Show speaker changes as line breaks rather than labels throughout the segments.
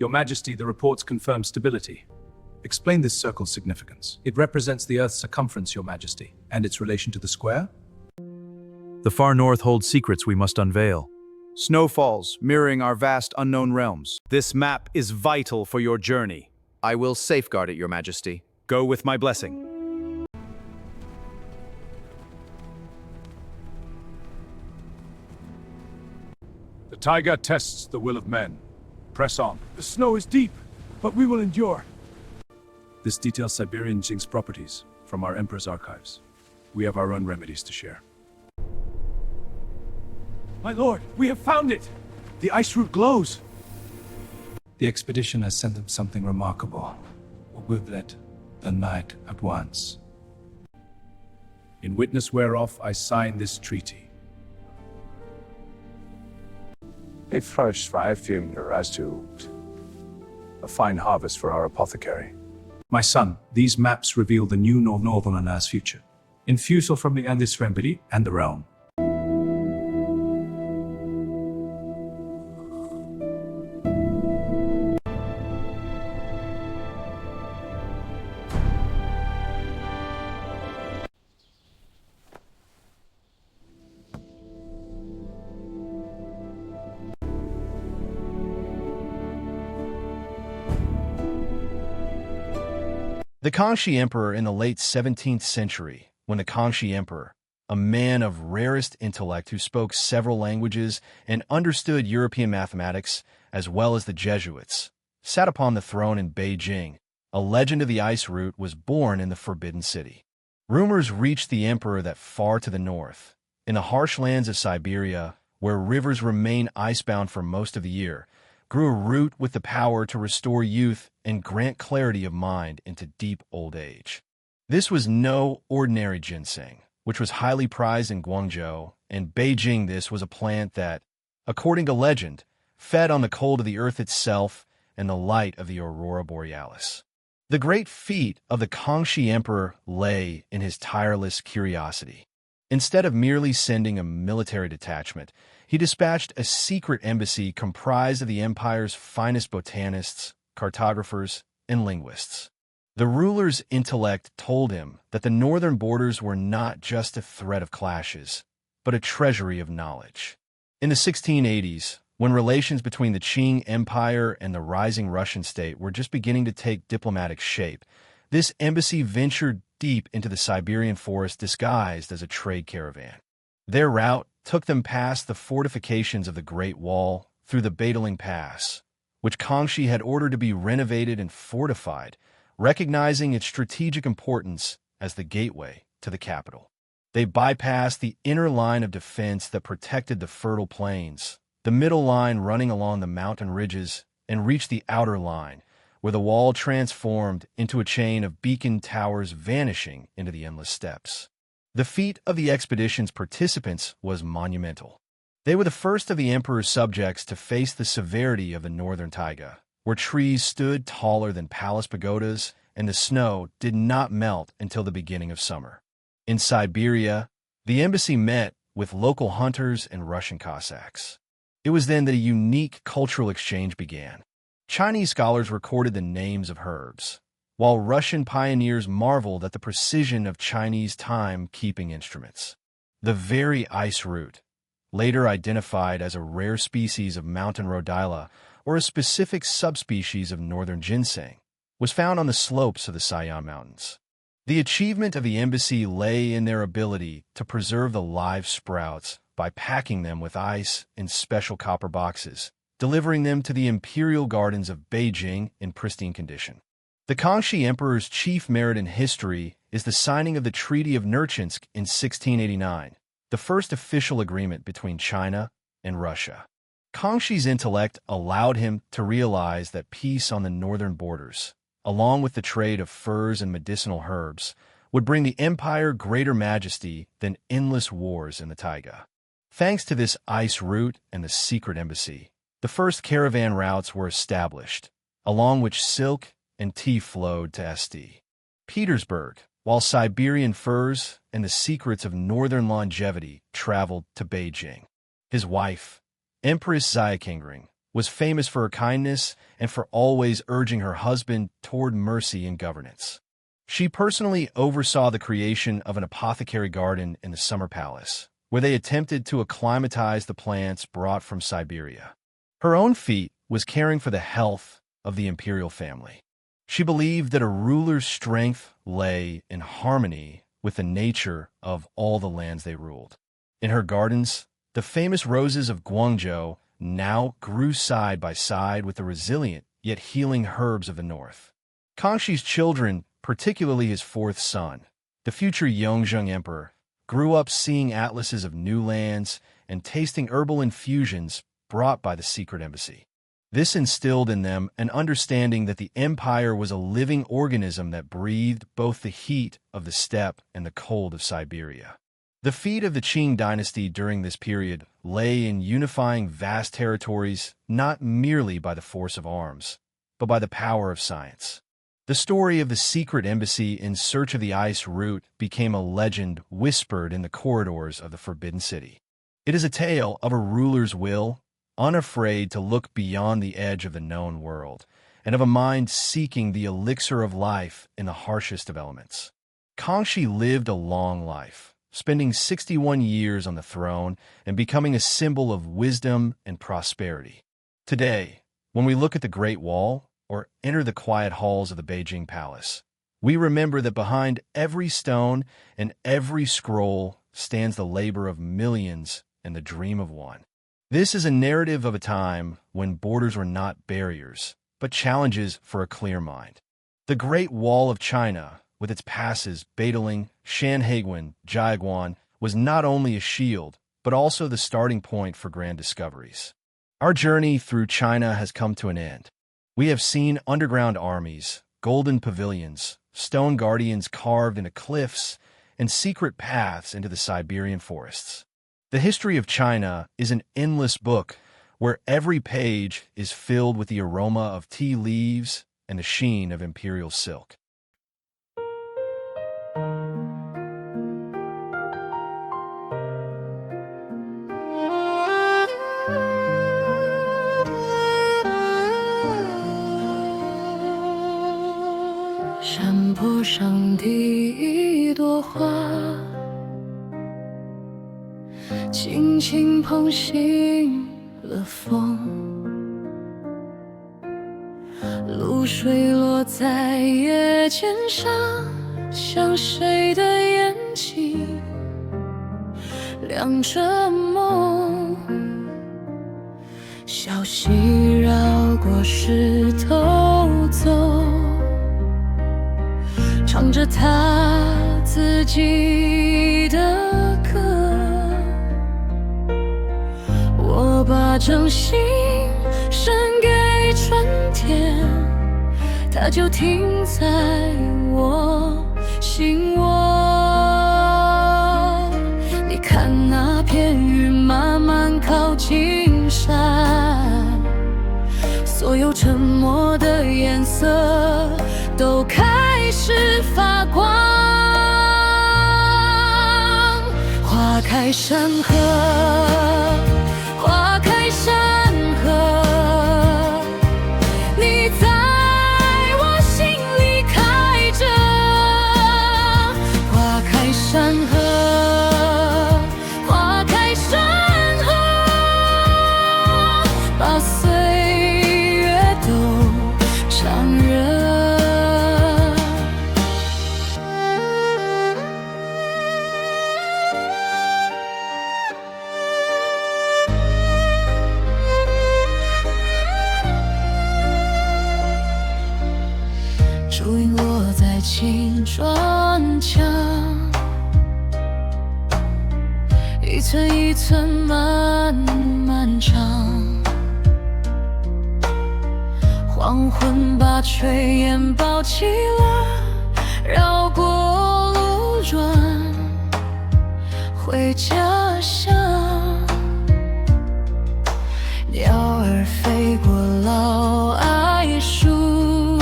Your Majesty, the reports confirm stability. Explain this circle's significance. It represents the Earth's circumference, Your Majesty, and its relation to the square?
The far north holds secrets we must unveil.
Snowfalls, mirroring our vast unknown realms. This map is vital for your journey.
I will safeguard it, Your Majesty.
Go with my blessing.
The taiga tests the will of men. Press on. The snow is deep, but we will endure.
This details Siberian Qing's properties from our Emperor's archives. We have our own remedies to share.
My lord, we have found it! The ice route glows!
The expedition has sent them something remarkable. We've let the night at once. In witness whereof I sign this treaty.
A fresh fumer as to a fine harvest for our apothecary.
My son, these maps reveal the new northern Anna's future. Infusal from the Andes remedy and the realm.
The Kangxi Emperor in the late 17th century, when the Kangxi Emperor, a man of rarest intellect who spoke several languages and understood European mathematics as well as the Jesuits, sat upon the throne in Beijing, a legend of the ice route was born in the Forbidden City. Rumors reached the emperor that far to the north, in the harsh lands of Siberia, where rivers remain icebound for most of the year, grew a root with the power to restore youth and grant clarity of mind into deep old age. This was no ordinary ginseng, which was highly prized in Guangzhou and Beijing. This was a plant that, according to legend, fed on the cold of the earth itself and the light of the aurora borealis. The great feat of the Kangxi Emperor lay in his tireless curiosity. Instead of merely sending a military detachment, he dispatched a secret embassy comprised of the empire's finest botanists, cartographers, and linguists. The ruler's intellect told him that the northern borders were not just a threat of clashes, but a treasury of knowledge. In the 1680s, when relations between the Qing Empire and the rising Russian state were just beginning to take diplomatic shape, this embassy ventured deep into the Siberian forest disguised as a trade caravan. Their route took them past the fortifications of the Great Wall through the Badaling Pass, which Kangxi had ordered to be renovated and fortified, recognizing its strategic importance as the gateway to the capital. They bypassed the inner line of defense that protected the fertile plains, the middle line running along the mountain ridges, and reached the outer line, where the wall transformed into a chain of beacon towers vanishing into the endless steppes. The feat of the expedition's participants was monumental. They were the first of the emperor's subjects to face the severity of the northern taiga, where trees stood taller than palace pagodas and the snow did not melt until the beginning of summer. In Siberia, the embassy met with local hunters and Russian Cossacks. It was then that a unique cultural exchange began. Chinese scholars recorded the names of herbs, while Russian pioneers marveled at the precision of Chinese time-keeping instruments. The very ice route, later identified as a rare species of mountain rhodiola or a specific subspecies of northern ginseng, was found on the slopes of the Sian Mountains. The achievement of the embassy lay in their ability to preserve the live sprouts by packing them with ice in special copper boxes, delivering them to the imperial gardens of Beijing in pristine condition. The Kangxi Emperor's chief merit in history is the signing of the Treaty of Nerchinsk in 1689, the first official agreement between China and Russia. Kangxi's intellect allowed him to realize that peace on the northern borders, along with the trade of furs and medicinal herbs, would bring the empire greater majesty than endless wars in the taiga. Thanks to this ice route and the secret embassy, the first caravan routes were established, along which silk and tea flowed to St. Petersburg, while Siberian furs and the secrets of northern longevity traveled to Beijing. His wife, Empress Xiaoqing, was famous for her kindness and for always urging her husband toward mercy and governance. She personally oversaw the creation of an apothecary garden in the summer palace, where they attempted to acclimatize the plants brought from Siberia. Her own feat was caring for the health of the imperial family. She believed that a ruler's strength lay in harmony with the nature of all the lands they ruled. In her gardens, the famous roses of Guangzhou now grew side by side with the resilient yet healing herbs of the north. Kangxi's children, particularly his fourth son, the future Guangzhou Emperor, grew up seeing atlases of new lands and tasting herbal infusions brought by the secret embassy. This instilled in them an understanding that the empire was a living organism that breathed both the heat of the steppe and the cold of Siberia. The feat of the Qing dynasty during this period lay in unifying vast territories not merely by the force of arms, but by the power of science. The story of the secret embassy in search of the ice route became a legend whispered in the corridors of the Forbidden City. It is a tale of a ruler's will, unafraid to look beyond the edge of the known world, and of a mind seeking the elixir of life in the harshest of elements. Kangxi lived a long life, spending 61 years on the throne and becoming a symbol of wisdom and prosperity. Today, when we look at the Great Wall or enter the quiet halls of the Beijing Palace, we remember that behind every stone and every scroll stands the labor of millions and the dream of one. This is a narrative of a time when borders were not barriers, but challenges for a clear mind. The Great Wall of China, with its passes Badaling, Shanhaiguan, Jiaguan, was not only a shield, but also the starting point for grand discoveries. Our journey through China has come to an end. We have seen underground armies, golden pavilions, stone guardians carved into cliffs, and secret paths into the Siberian forests. The history of China is an endless book where every page is filled with the aroma of tea leaves and the sheen of imperial silk.
山坡上的一朵花，轻轻捧醒了风，露水落在叶肩上，像谁的眼睛亮着梦。小溪绕过石头走，唱着他自己的歌，我把真心献给春天，它就停在我心窝。你看那片云慢慢靠近山，所有沉默的颜色都开始发光，花开山河，花开山河，你在我心里开着，花开山河，花开山河，把岁月都强忍。竹影落在青砖墙，一寸一寸漫漫长。黄昏把炊烟包起了，绕过路转回家乡。鸟儿飞过老桉树，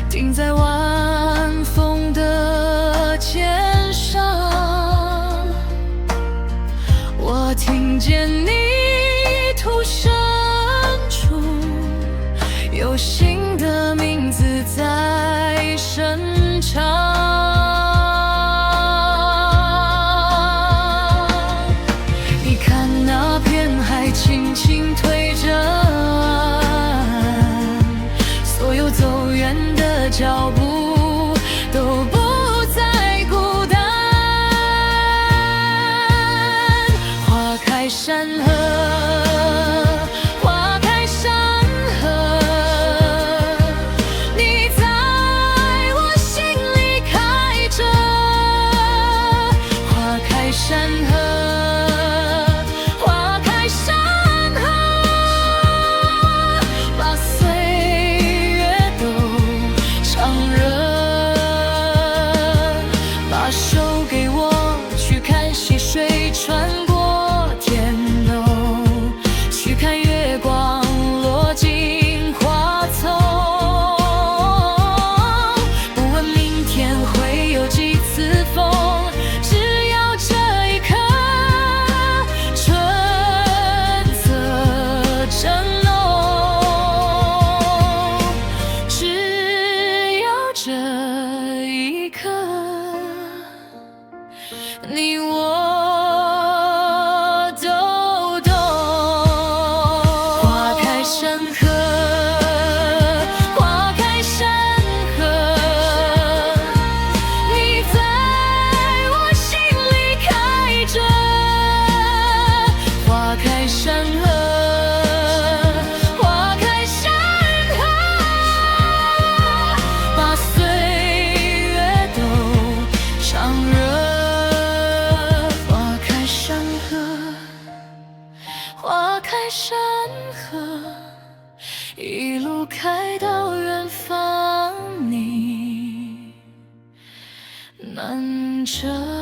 停在晚风的肩上，我听见你吐声。有新的名字在生长。你看那片海轻轻推着岸，所有走远的脚步都不再孤单。花开山河，花开山河，你在我心里开着。花开山河，花开山河，把岁月都唱热。把手给我，去看溪水穿过天楼，去看月光落进花丛。不问明天会有几次风，只要这一刻春色正浓，只要这一刻，你我都懂。花开山河，花开山河，你在我心里开着。花开山河，花开山河，把岁月都唱热。花开山河，花开山河，一路开到远方，你难遮。